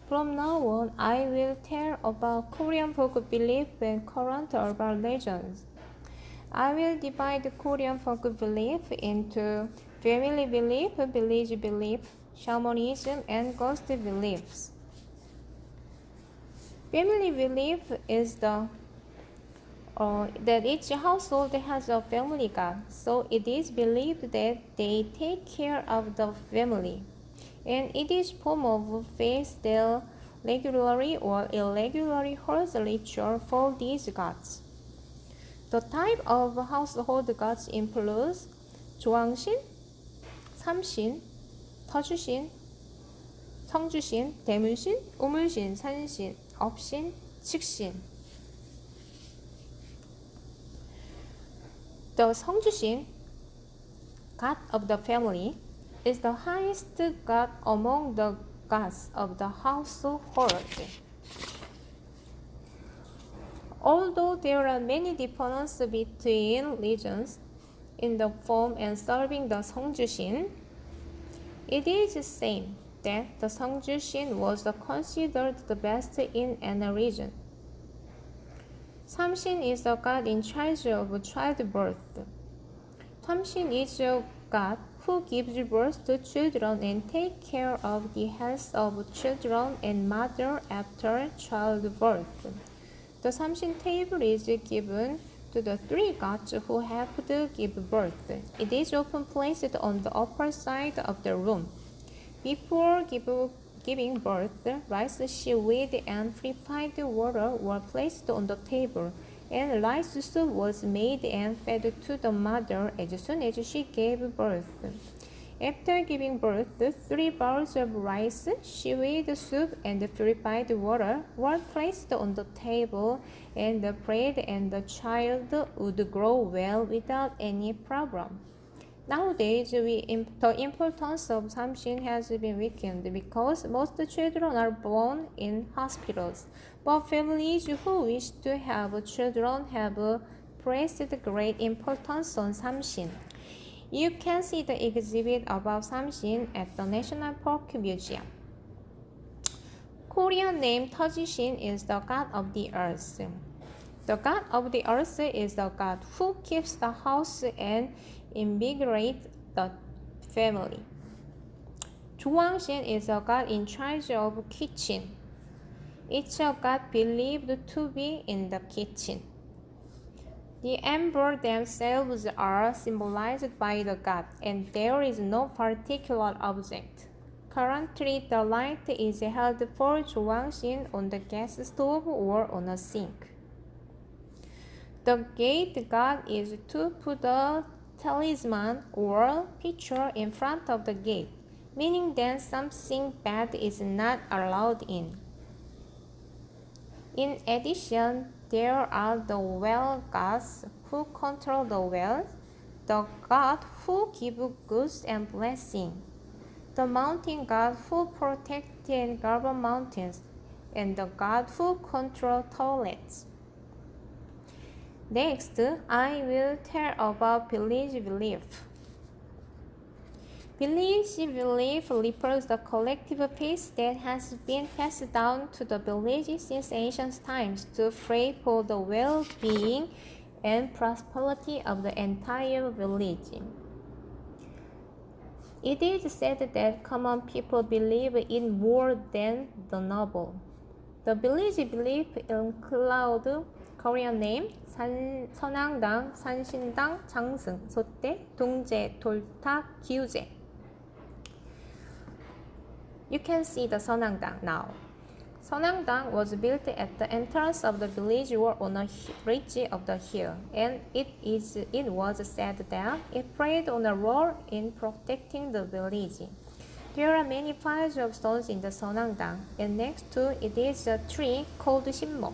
From now on, I will tell about Korean folk belief and current urban legends. I will divide Korean folk belief into family belief, village belief, shamanism, and ghost beliefs. Family belief is that each household has a family god, so it is believed that they take care of the family, and it is form of faith that regularly or irregularly holds ritual for these gods. The type of household gods includes 조왕신, 삼신, 터주신, 성주신, 대문신, 우물신, 산신, 업신, 측신. The 성주신, god of the family, is the highest god among the gods of the household. Although there are many differences between regions in the form and serving the 성주신, it is said that the 성주신 was considered the best in any region. 삼신 is a god in charge of childbirth. 삼신 is a god who gives birth to children and takes care of the health of children and mother after childbirth. The 삼신 table is given to the three gods who have to give birth. It is often placed on the upper side of the room. Before giving birth, rice, seaweed, and purified water were placed on the table, and rice soup was made and fed to the mother as soon as she gave birth. After giving birth, 3 bowls of rice, seaweed soup, and purified water were placed on the table, and the bread and the child would grow well without any problem. Nowadays, the importance of 삼신 has been weakened because most children are born in hospitals, but families who wish to have children have placed great importance on 삼신. You can see the exhibit about 삼신 at the National Park Museum. Korean name 터지신 is the god of the earth. The god of the earth is the god who keeps the house and invigorates the family. 조왕신 is a god in charge of kitchen. It's a god believed to be in the kitchen. The ember themselves are symbolized by the god, and there is no particular object. Currently, the light is held for 조왕신 on the gas stove or on a sink. The gate god is to put a talisman or picture in front of the gate, meaning that something bad is not allowed in. In addition, there are the well gods who control the wells, the god who gives goods and blessings, the mountain god who protects and governs mountains, and the god who controls toilets. Next, I will tell about village belief. Village belief refers to the collective faith that has been passed down to the village since ancient times to pray for the well-being and prosperity of the entire village. It is said that common people believe in more than the noble. The village belief include Korean name, 선앙당, 산신당, 장승, 소대, 동제, 돌탁, 기우제. You can see the 선앙당 now. 선앙당 was built at the entrance of the village or on a ridge of the hill, and it was said that it played on a role in protecting the village. There are many piles of stones in the 선앙당, and next to it is a tree called 신모,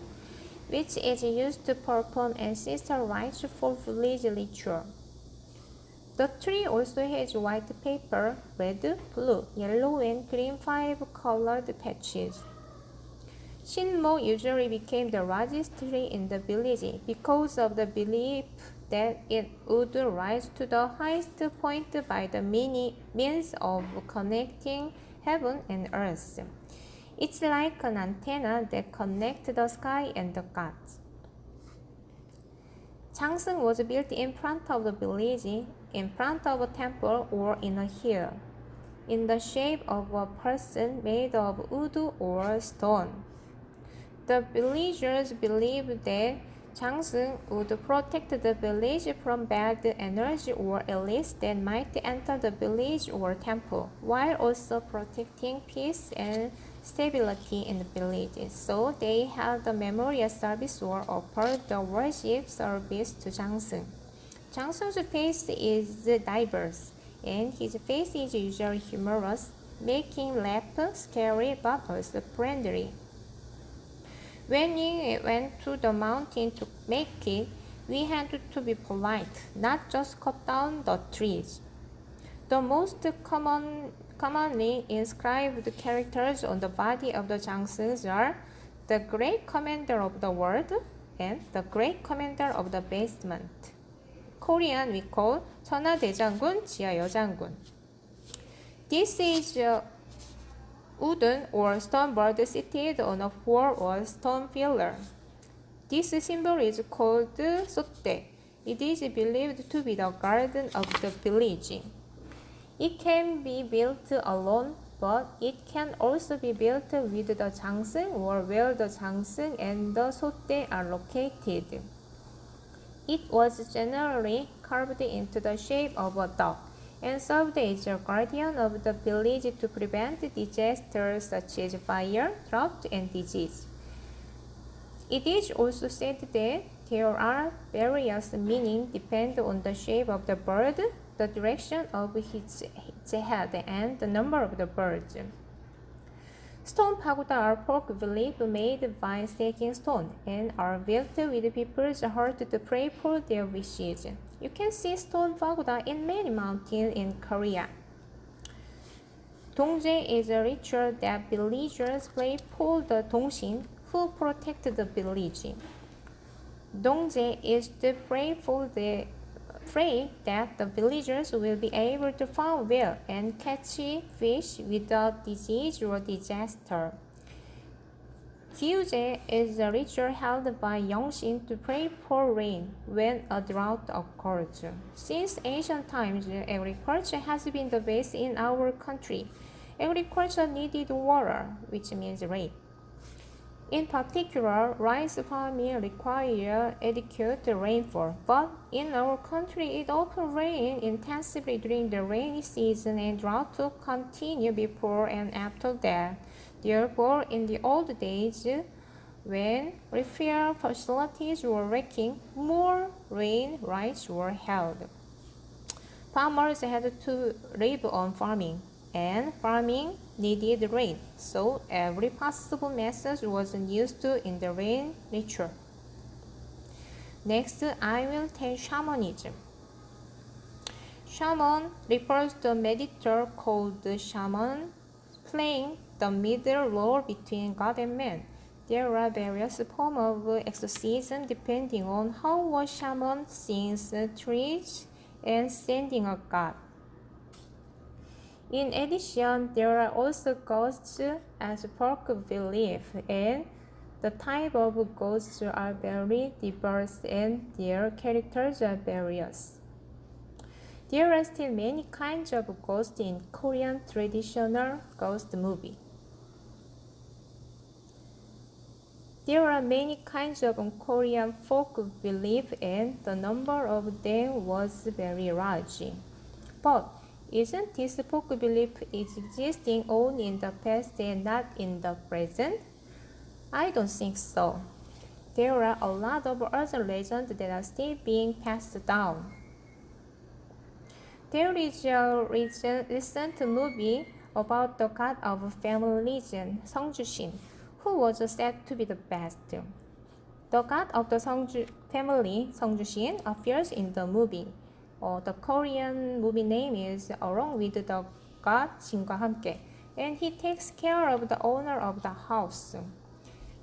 which is used to perform ancestral rites for village ritual. The tree also has white paper, red, blue, yellow, and green 5-colored patches. Shinmo usually became the largest tree in the village because of the belief that it would rise to the highest point by the means of connecting heaven and earth. It's like an antenna that connects the sky and the gods. 장승 was built in front of the village, in front of a temple or in a hill, in the shape of a person made of wood or stone. The villagers believed that 장승 would protect the village from bad energy or at least that might enter the village or temple, while also protecting peace and stability in the villages. So they held a memorial service or offered the worship service to 장승. 장승's face is diverse, and his face is usually humorous, making laugh scary but also friendly. When we went to the mountain to make it, we had to be polite, not just cut down the trees. The most commonly inscribed characters on the body of the 장승s are the great commander of the world and the great commander of the basement. Korean we call 천하대장군, 지하여장군. This is a wooden or stone bird seated on a pole or stone pillar. This symbol is called 소대. It is believed to be the garden of the village. It can be built alone, but it can also be built with the 장승 or where the 장승 and the 소대 are located. It was generally carved into the shape of a dog and served as a guardian of the village to prevent disasters such as fire, drought, and disease. It is also said that there are various meanings depending on the shape of the bird, the direction of its head, and the number of the birds. Stone pagoda are folk belief made by stacking stone and are built with people's heart to pray for their wishes. You can see stone pagoda in many mountains in Korea. 동제 is a ritual that villagers pray for the 동신 who protect the village. 동제 is to pray that the villagers will be able to farm well and catch fish without disease or disaster. 기우제 is a ritual held by 영신 to pray for rain when a drought occurs. Since ancient times, agriculture has been the base in our country. Agriculture needed water, which means rain. In particular, rice farming requires adequate rainfall, but in our country it often rains intensively during the rainy season and drought to continue before and after that. Therefore, in the old days, when repair facilities were lacking, more rain rights were held. Farmers had to live on farming, and farming needed rain, so every possible method was used in the rain ritual. Next, I will tell shamanism. Shaman refers to a meditator called shaman, playing the middle role between God and man. There are various forms of exorcism depending on how a shaman sings, treats, and sending a god. In addition, there are also ghosts as folk belief, and the type of ghosts are very diverse and their characters are various. There are still many kinds of ghosts in Korean traditional ghost movie. There are many kinds of Korean folk belief and the number of them was very large. But isn't this folk belief existing only in the past and not in the present? I don't think so. There are a lot of other legends that are still being passed down. There is a recent movie about the god of family religion, 성주신, who was said to be the best. The god of the family, 성주신, appears in the movie. The Korean movie name is Along with the God, 신과 함께, and he takes care of the owner of the house.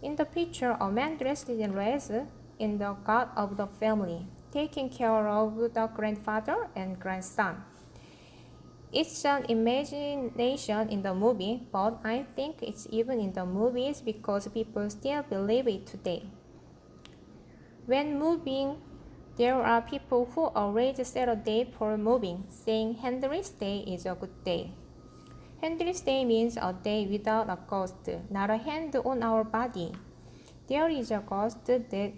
In the picture, a man dressed in red is the god of the family, taking care of the grandfather and grandson. It's an imagination in the movie, but I think it's even in the movies because people still believe it today. When moving, there are people who always set a date for moving, saying Henry's Day is a good day. Henry's Day means a day without a ghost, not a hand on our body. There is a ghost that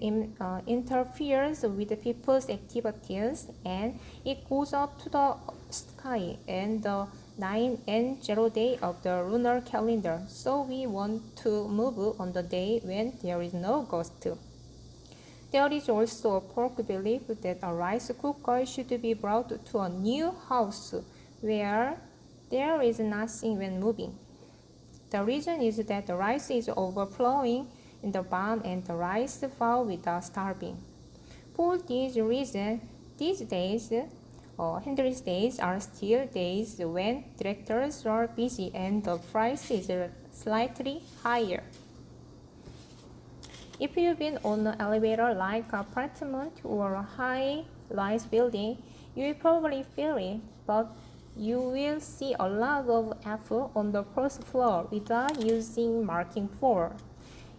interferes with people's activities, and it goes up to the sky and the 9 and 0 day of the lunar calendar. So we want to move on the day when there is no ghost. There is also a folk belief that a rice cooker should be brought to a new house where there is nothing when moving. The reason is that the rice is overflowing in the barn and the rice fall without starving. For this reason, these days, Henry's days are still days when directors are busy and the price is slightly higher. If you've been on an elevator like an apartment or a high-rise building, you will probably feel it, but you will see a lot of F on the first floor without using marking 4.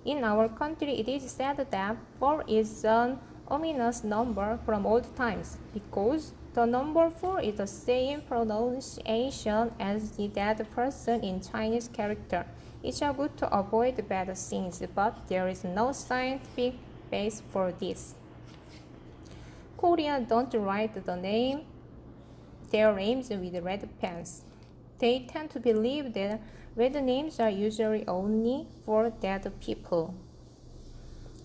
In our country, it is said that 4 is an ominous number from old times because the number 4 is the same pronunciation as the dead person in Chinese character. It's good to avoid bad things, but there is no scientific base for this. Koreans don't write their names with red pens. They tend to believe that red names are usually only for dead people.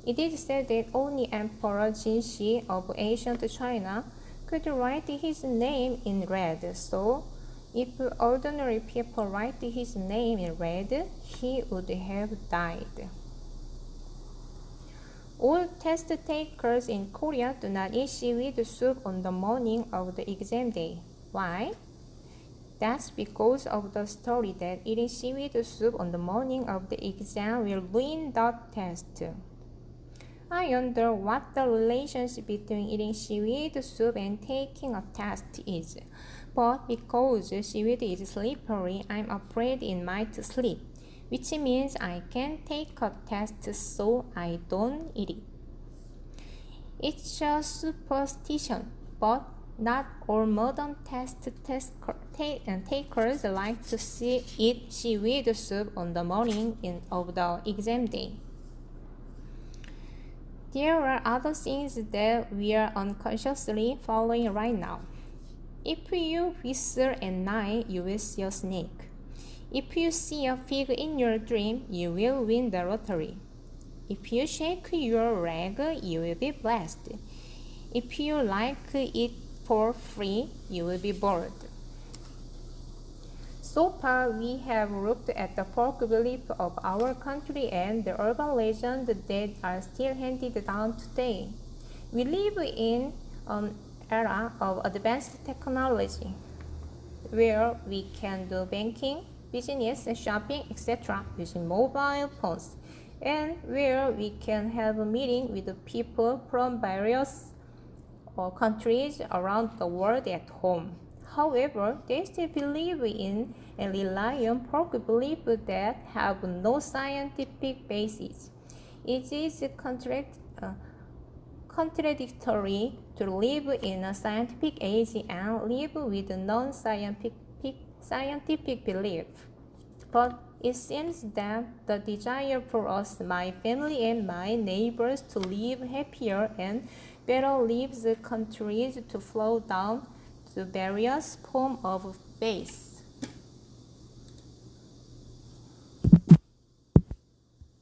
It is said that only Emperor Jinshi of ancient China could write his name in red, so if ordinary people write his name in red, he would have died. All test takers in Korea do not eat seaweed soup on the morning of the exam day. Why? That's because of the story that eating seaweed soup on the morning of the exam will ruin the test. I wonder what the relationship between eating seaweed soup and taking a test is. But because seaweed is slippery, I'm afraid it might slip, which means I can take a test so I don't eat it. It's a superstition, but not all modern test takers like to eat seaweed soup on the morning of the exam day. There are other things that we are unconsciously following right now. If you whistle at night, you will see a snake. If you see a pig in your dream, you will win the lottery. If you shake your leg, you will be blessed. If you like it for free, you will be bored. So far, we have looked at the folk belief of our country and the urban legends that are still handed down today. We live in an era of advanced technology, where we can do banking, business, shopping, etc. using mobile phones, and where we can have a meeting with people from various countries around the world at home. However, they still believe in and rely on folk beliefs that have no scientific basis. It is contradictory to live in a scientific age and live with non-scientific belief. But it seems that the desire for us, my family and my neighbors, to live happier and better lives continues to flow down to various forms of faith.